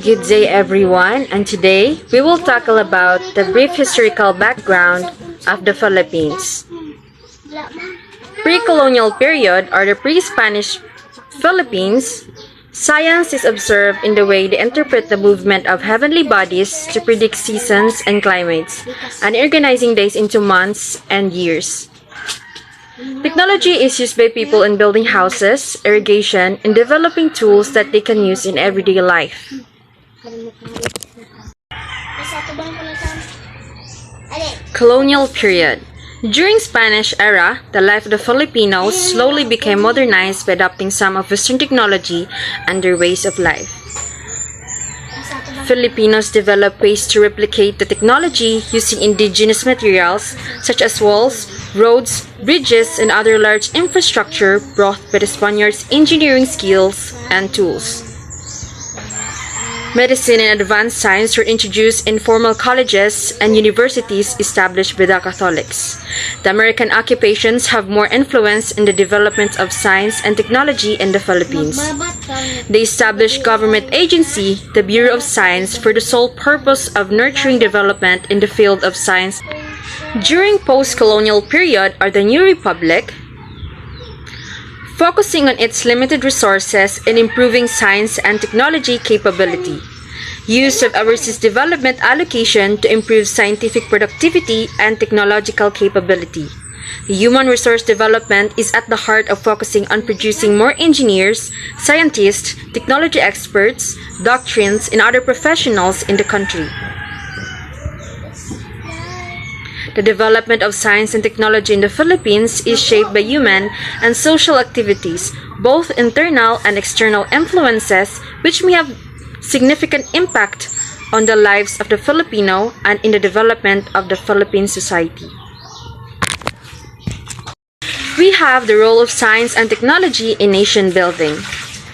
Good day everyone, and today we will tackle about the brief historical background of the Philippines. Pre-colonial period or the pre-Spanish Philippines, science is observed in the way they interpret the movement of heavenly bodies to predict seasons and climates, and organizing days into months and years. Technology is used by people in building houses, irrigation, and developing tools that they can use in everyday life. Colonial period. During Spanish era, the life of the Filipinos slowly became modernized by adopting some of Western technology and their ways of life. Filipinos developed ways to replicate the technology using indigenous materials such as walls, roads, bridges, and other large infrastructure brought by the Spaniards' engineering skills and tools. Medicine and advanced science were introduced in formal colleges and universities established by the Catholics. The American occupations have more influence in the development of science and technology in the Philippines. They established government agency, the Bureau of Science, for the sole purpose of nurturing development in the field of science. During post-colonial period or the New Republic, focusing on its limited resources in improving science and technology capability. Use of overseas development allocation to improve scientific productivity and technological capability. The human resource development is at the heart of focusing on producing more engineers, scientists, technology experts, doctrines, and other professionals in the country. The development of science and technology in the Philippines is shaped by human and social activities, both internal and external influences, which may have significant impact on the lives of the Filipino and in the development of the Philippine society. We have the role of science and technology in nation building.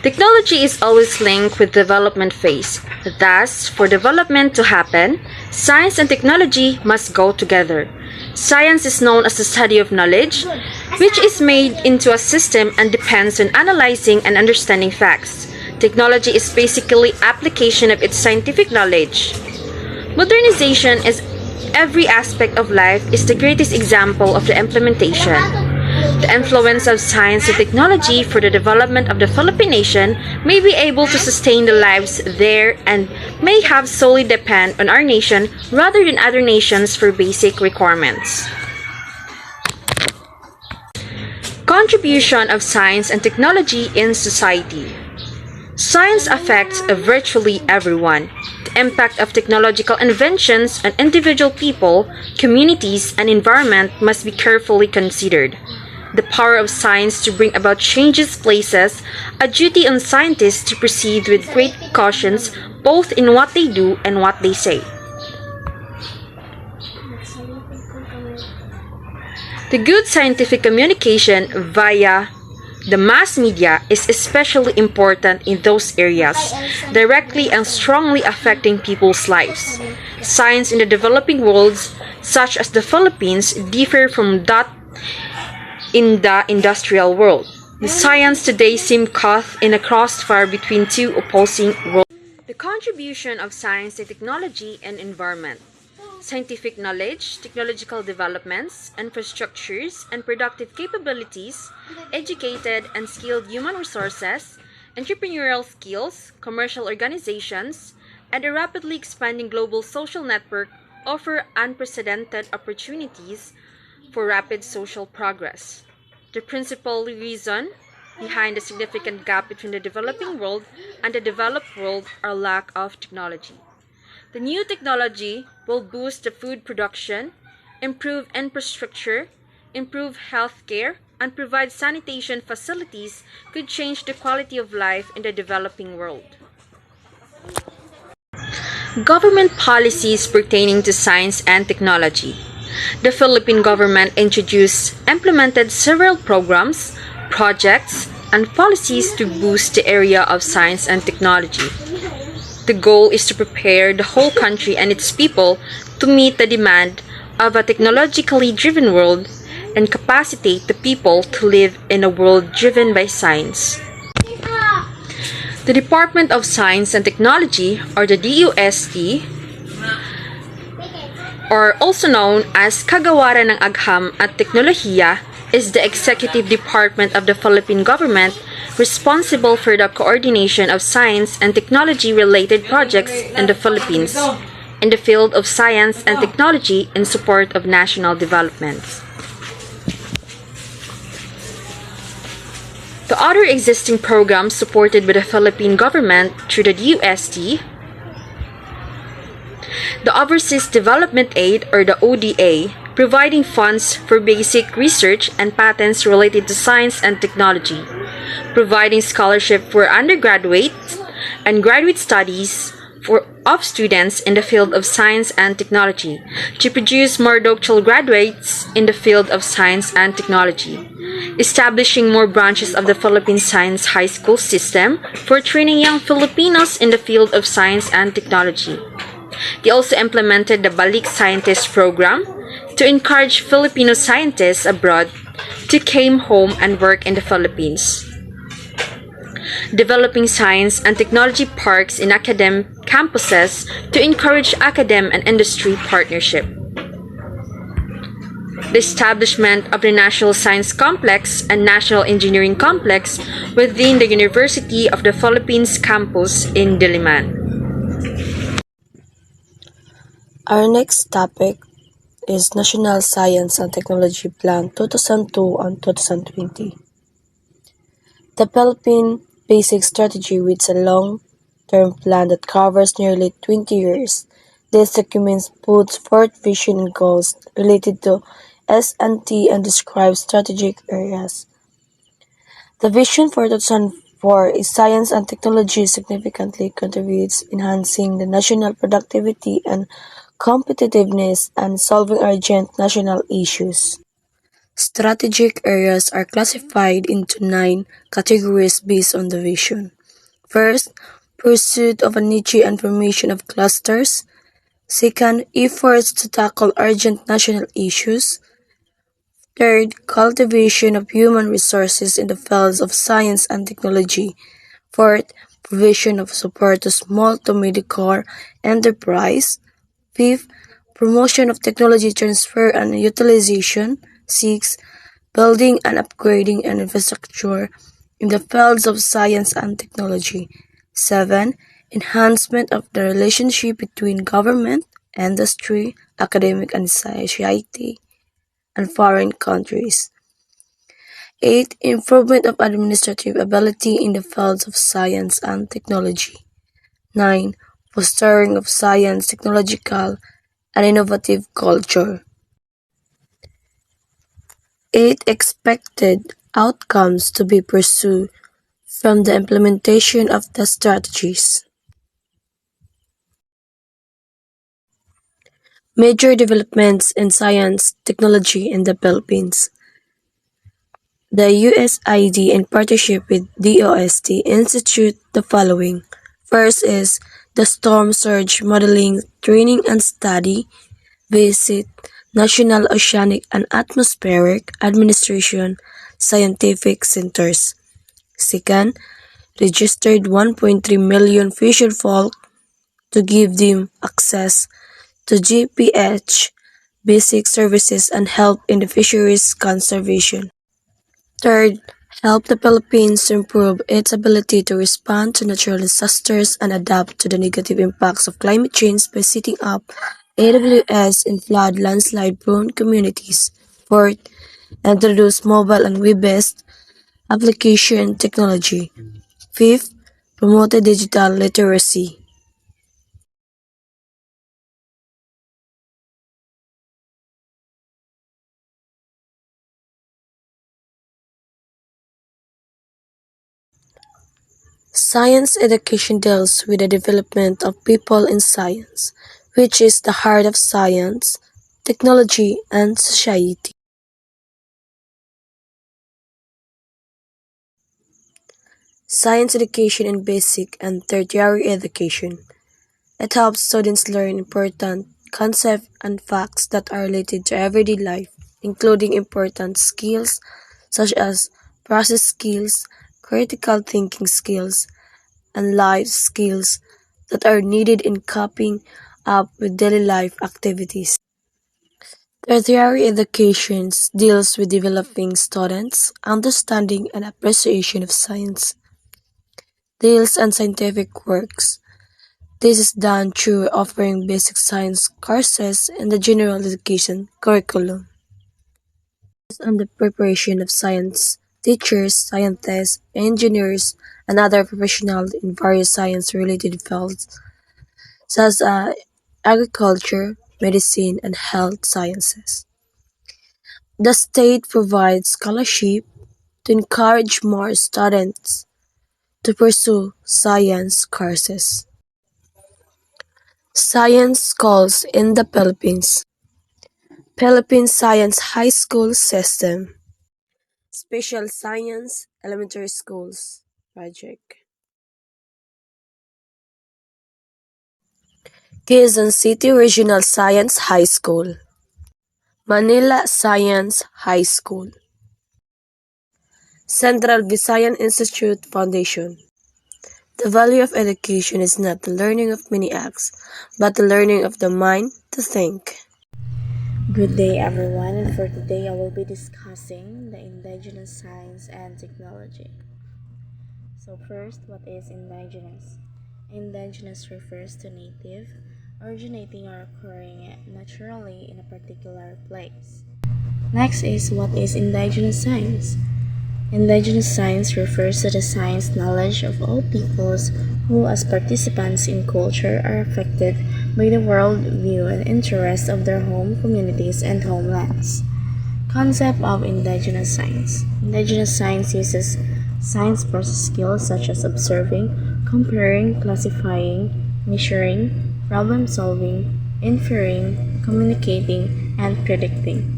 Technology is always linked with development phase. Thus, for development to happen, science and technology must go together. Science is known as the study of knowledge, which is made into a system and depends on analyzing and understanding facts. Technology is basically application of its scientific knowledge. Modernization is every aspect of life is the greatest example of the implementation. The influence of science and technology for the development of the Philippine nation may be able to sustain the lives there and may have solely depend on our nation rather than other nations for basic requirements. Contribution of science and technology in society. Science affects virtually everyone. The impact of technological inventions on individual people, communities, and environment must be carefully considered. The power of science to bring about changes places a duty on scientists to proceed with great cautions both in what they do and what they say. The good scientific communication via the mass media is especially important in those areas, directly and strongly affecting people's lives. Science in the developing worlds, such as the Philippines, differ from that in the industrial world. The science today seems caught in a crossfire between two opposing worlds. The contribution of science and technology and environment. Scientific knowledge, technological developments, infrastructures, and productive capabilities, educated and skilled human resources, entrepreneurial skills, commercial organizations, and a rapidly expanding global social network offer unprecedented opportunities for rapid social progress. The principal reason behind the significant gap between the developing world and the developed world are lack of technology. The new technology will boost the food production, improve infrastructure, improve healthcare, and provide sanitation facilities could change the quality of life in the developing world. Government policies pertaining to science and technology. The Philippine government implemented several programs, projects, and policies to boost the area of science and technology. The goal is to prepare the whole country and its people to meet the demand of a technologically driven world and capacitate the people to live in a world driven by science. The Department of Science and Technology, or the DUST, or also known as Kagawaran ng Agham at Teknolohiya, is the executive department of the Philippine government responsible for the coordination of science and technology-related projects in the Philippines in the field of science and technology in support of national development. The other existing programs supported by the Philippine government through the DUST, the Overseas Development Aid or the ODA, providing funds for basic research and patents related to science and technology, providing scholarship for undergraduate and graduate studies of students in the field of science and technology to produce more doctoral graduates in the field of science and technology, establishing more branches of the Philippine Science High School system for training young Filipinos in the field of science and technology. They also implemented the Balik Scientist program to encourage Filipino scientists abroad to come home and work in the Philippines, developing science and technology parks in academic campuses to encourage academe and industry partnership. The establishment of the National Science Complex and National Engineering Complex within the University of the Philippines campus in Diliman. Our next topic is National Science and Technology Plan 2002 and 2020. The Philippine Basic Strategy with a long-term plan that covers nearly 20 years. This document puts forth vision and goals related to S&T and describes strategic areas. The vision for 2004 is science and technology significantly contributes enhancing the national productivity and competitiveness and solving urgent national issues. Strategic areas are classified into 9 categories based on the vision. First, pursuit of a niche and formation of clusters. Second, efforts to tackle urgent national issues. Third, cultivation of human resources in the fields of science and technology. Fourth, provision of support to small to mid-core enterprise. Fifth, promotion of technology transfer and utilization. 6. Building and upgrading an infrastructure in the fields of science and technology. 7. Enhancement of the relationship between government, industry, academic and society, and foreign countries. 8. Improvement of administrative ability in the fields of science and technology. 9. Fostering of science, technological, and innovative culture. 8 expected outcomes to be pursued from the implementation of the strategies. Major developments in science technology in the Philippines. The USAID, in partnership with DOST, institute the following. First is the Storm Surge Modeling Training and Study Visit National Oceanic and Atmospheric Administration Scientific Centers. Second, registered 1.3 million fisher folk to give them access to GPH basic services and help in the fisheries conservation. Third, help the Philippines to improve its ability to respond to natural disasters and adapt to the negative impacts of climate change by setting up AWS in flood landslide-prone communities. Fourth, introduce mobile and web-based application technology. Fifth, promote digital literacy. Science education deals with the development of people in science, which is the heart of science, technology, and society. Science education in basic and tertiary education. It helps students learn important concepts and facts that are related to everyday life, including important skills such as process skills, critical thinking skills, and life skills that are needed in coping up with daily life activities. Tertiary education deals with developing students' understanding and appreciation of science, deals and scientific works. This is done through offering basic science courses in the general education curriculum. On the preparation of science teachers, scientists, engineers, and other professionals in various science-related fields, such as agriculture, medicine, and health sciences. The state provides scholarship to encourage more students to pursue science courses. Science schools in the Philippines. Philippine Science High School System. Special Science Elementary Schools Project. Quezon City Regional Science High School. Manila Science High School. Central Visayan Institute Foundation. The value of education is not the learning of many acts, but the learning of the mind to think. Good day, everyone, and for today I will be discussing the indigenous science and technology. So, first, what is indigenous? Indigenous refers to native, originating or occurring naturally in a particular place. Next is what is indigenous science? Indigenous science refers to the science knowledge of all peoples who, as participants in culture, are affected by the world view and interests of their home communities and homelands. Concept of indigenous science. Indigenous science uses science process skills such as observing, comparing, classifying, measuring, problem solving, inferring, communicating, and predicting.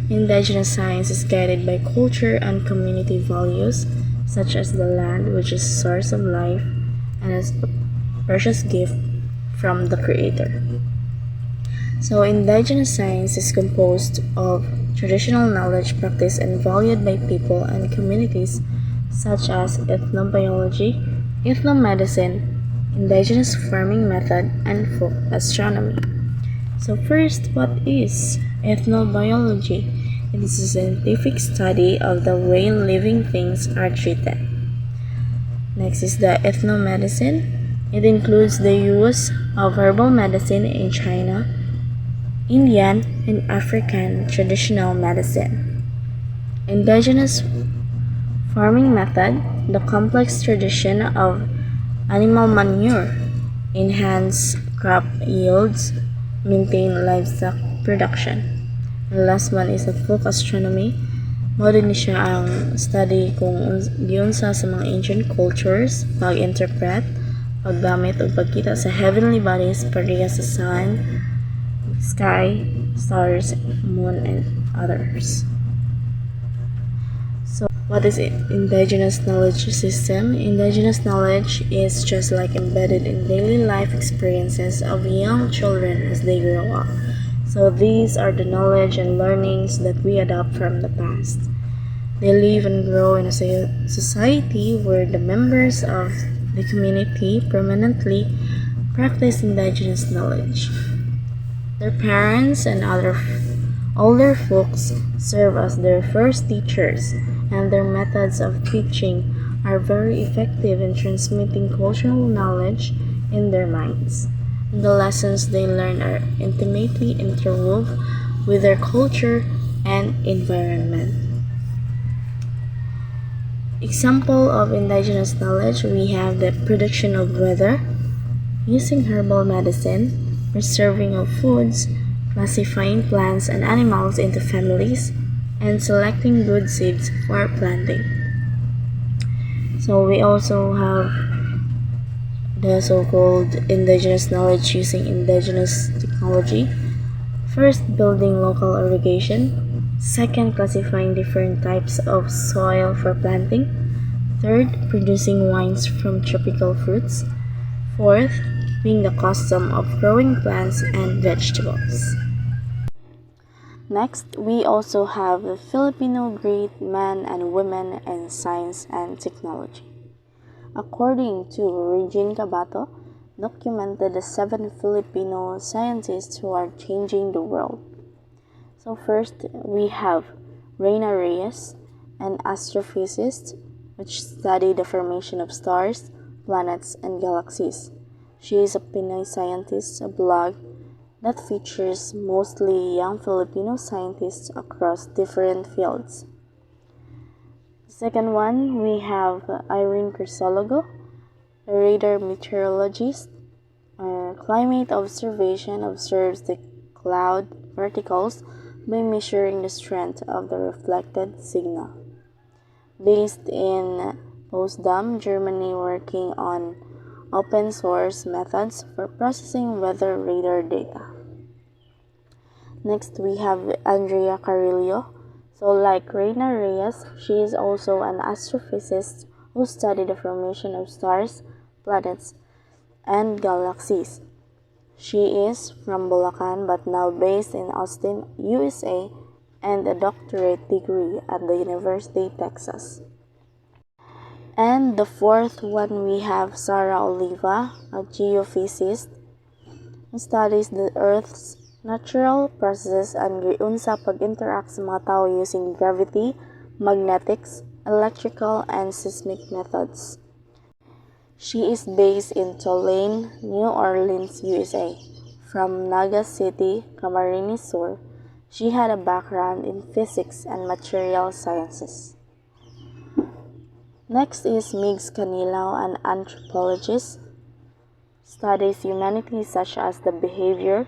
Indigenous science is guided by culture and community values, such as the land, which is source of life and is a precious gift from the Creator. So, indigenous science is composed of traditional knowledge practiced and valued by people and communities, such as ethnobiology, ethnomedicine, indigenous farming method, and folk astronomy. So first, what is ethnobiology? It is a scientific study of the way living things are treated. Next is the ethnomedicine. It includes the use of herbal medicine in China, Indian, and African traditional medicine. Indigenous farming method, the complex tradition of animal manure, enhance crop yields, maintain livestock production. The last one is the folk astronomy. Mao din ni siya ang study kung giunsa sa mga ancient cultures, pag-interpret, paggamit o pagkita sa heavenly bodies pareha sa sun, sky, stars, moon, and others. So, what is it? Indigenous knowledge system. Indigenous knowledge is just like embedded in daily life experiences of young children as they grow up. So these are the knowledge and learnings that we adopt from the past. They live and grow in a society where the members of the community permanently practice indigenous knowledge. Their parents and other older folks serve as their first teachers, and their methods of teaching are very effective in transmitting cultural knowledge in their minds. The lessons they learn are intimately interwoven with their culture and environment. Example of indigenous knowledge, we have the prediction of weather, using herbal medicine, preserving of foods, classifying plants and animals into families, and selecting good seeds for planting. So we also have the so-called indigenous knowledge using indigenous technology. First, building local irrigation. Second, classifying different types of soil for planting. Third, producing wines from tropical fruits. Fourth, keeping the custom of growing plants and vegetables. Next, we also have the Filipino great men and women in science and technology. according to Regine Cabato, documented the 7 Filipino scientists who are changing the world. So first, we have Reina Reyes, an astrophysicist, which studied the formation of stars, planets, and galaxies. She is a Pinoy scientist, a blog that features mostly young Filipino scientists across different fields. Second one, we have Irene Crisologo, a radar meteorologist. Climate observation observes the cloud particles by measuring the strength of the reflected signal. Based in Potsdam, Germany, working on open source methods for processing weather radar data. Next, we have Andrea Carrillo. So, like Reina Reyes, she is also an astrophysicist who studied the formation of stars, planets, and galaxies. She is from Bulacan but now based in Austin, USA, and a doctorate degree at the University of Texas. And the fourth one, we have Sara Oliva, a geophysicist who studies the Earth's natural processes and unsa pag-interact sa mga tao using gravity, magnetics, electrical, and seismic methods. She is based in Tulane, New Orleans, USA. From Naga City, Camarines Sur, she had a background in physics and material sciences. Next is Migs Canilao, an anthropologist, studies humanities such as the behavior,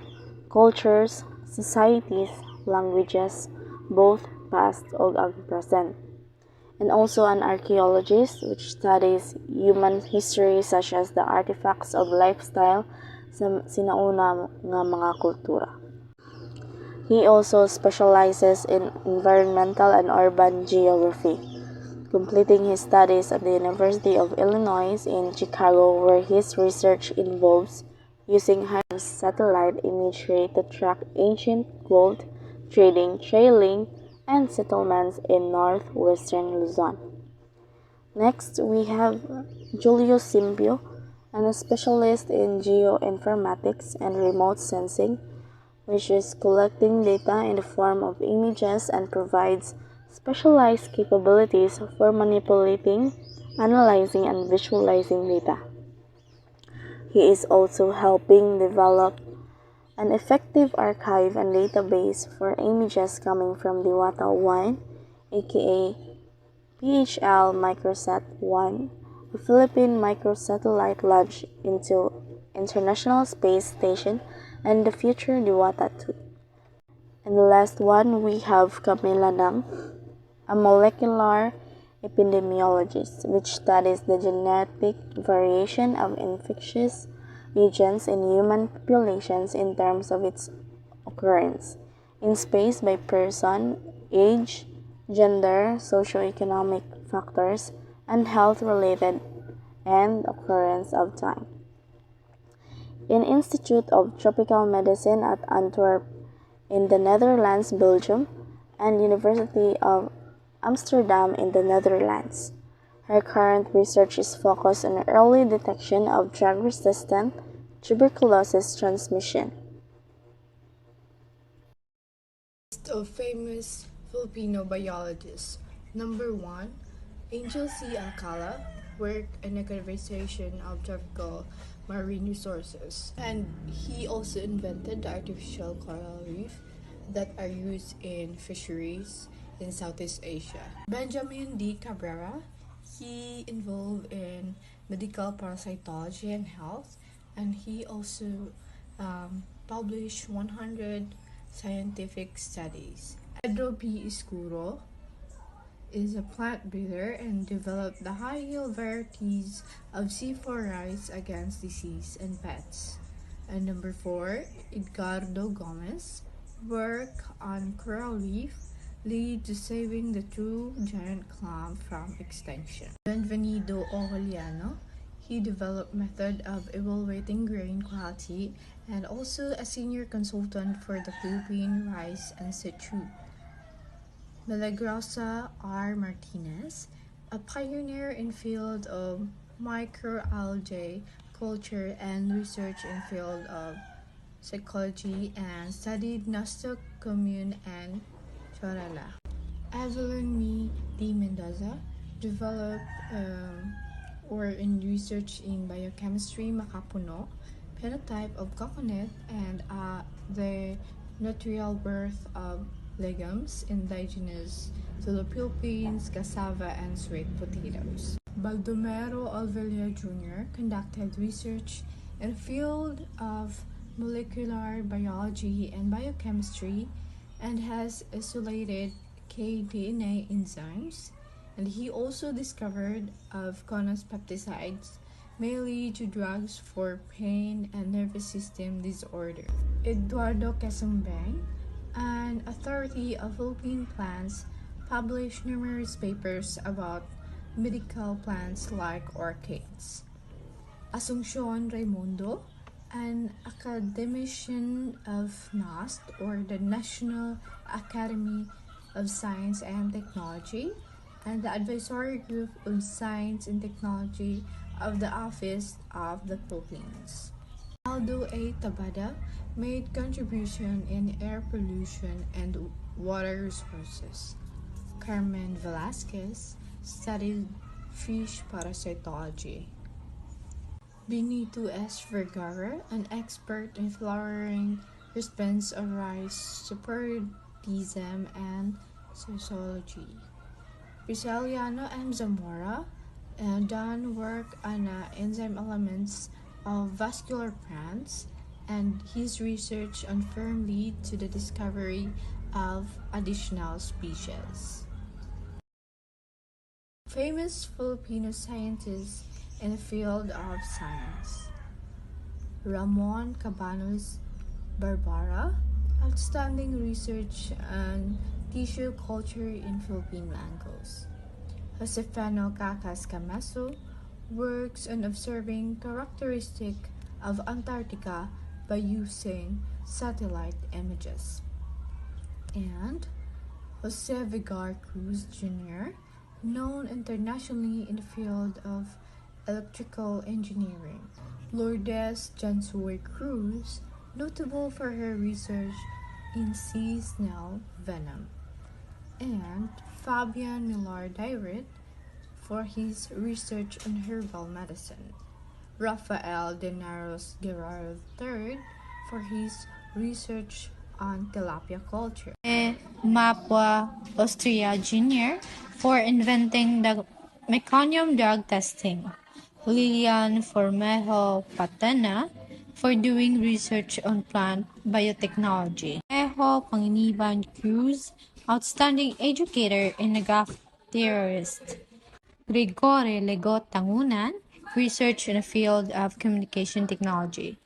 cultures, societies, languages, both past ug ang present. And also an archaeologist which studies human history such as the artifacts of lifestyle sa sinauna nga mga kultura. He also specializes in environmental and urban geography, completing his studies at the University of Illinois in Chicago, where his research involves using high satellite imagery to track ancient gold trading, trailing, and settlements in northwestern Luzon. Next, we have Julio Simbio, a specialist in geoinformatics and remote sensing, which is collecting data in the form of images and provides specialized capabilities for manipulating, analyzing, and visualizing data. He is also helping develop an effective archive and database for images coming from Diwata 1, aka PHL Microsat 1, a Philippine microsatellite launched into International Space Station, and the future Diwata 2. And the last one, we have Camila Nang, a molecular epidemiologist which studies the genetic variation of infectious agents in human populations in terms of its occurrence in space by person, age, gender, socioeconomic factors, and health-related and occurrence of time. In Institute of Tropical Medicine at Antwerp in the Netherlands, Belgium, and University of Amsterdam in the Netherlands. Her current research is focused on early detection of drug-resistant tuberculosis transmission. List of famous Filipino biologists. Number 1, Angel C. Alcala worked in the conservation of tropical marine resources, and he also invented the artificial coral reef that are used in fisheries in Southeast Asia. Benjamin D. Cabrera, he involved in medical parasitology and health, and he also published 100 scientific studies. Pedro P. Escuro is a plant breeder and developed the high-yield varieties of C4 rice against disease in pets. And number 4, Edgardo Gomez work on coral reef lead to saving the true giant clam from extinction. Benvenido Orellano, he developed method of evaluating grain quality and also a senior consultant for the Philippine Rice Institute. Milagrosa R. Martinez, a pioneer in field of microalgae culture and research in field of psychology and studied Nosto Commune and Chorala. Evelyn Me D. Mendoza developed or in research in biochemistry makapuno, phenotype of coconut, and the natural birth of legumes indigenous to the Philippines, cassava, and sweet potatoes. Baldomero Alvelia Jr. conducted research in the field of molecular biology and biochemistry and has isolated kDNA enzymes, and he also discovered of conus peptides may lead to drugs for pain and nervous system disorder. Eduardo Quesumbeng, an authority of Philippine plants, published numerous papers about medical plants like orchids. Asuncion Raimundo, an academician of NAST, or the National Academy of Science and Technology, and the Advisory Group of Science and Technology of the Office of the Philippines. Aldo A. Tabada made contribution in air pollution and water resources. Carmen Velasquez studied fish parasitology. Benito S. Vergara, an expert in flowering response of rice superidism and sociology. Rizaliano and Zamora done work on enzyme elements of vascular plants, and his research on firm lead to the discovery of additional species. Famous Filipino scientists in the field of science. Ramon Cabanos Barbara, outstanding research on tissue culture in Philippine mangoes. Josefano Cacas Camaso works on observing characteristic of Antarctica by using satellite images. And Jose Vigar Cruz Jr., known internationally in the field of electrical engineering. Lourdes Jansoy Cruz, notable for her research in sea snail venom. And Fabian Millar Dairit for his research on herbal medicine. Rafael Denaros Guerrero III for his research on tilapia culture. Mapua Austria Jr. for inventing the meconium drug testing. Lilian Formejo Patena for doing research on plant biotechnology. Ejo Panginiban Cruz, outstanding educator and a graph theorist. Grigore Legot Tangunan, research in the field of communication technology.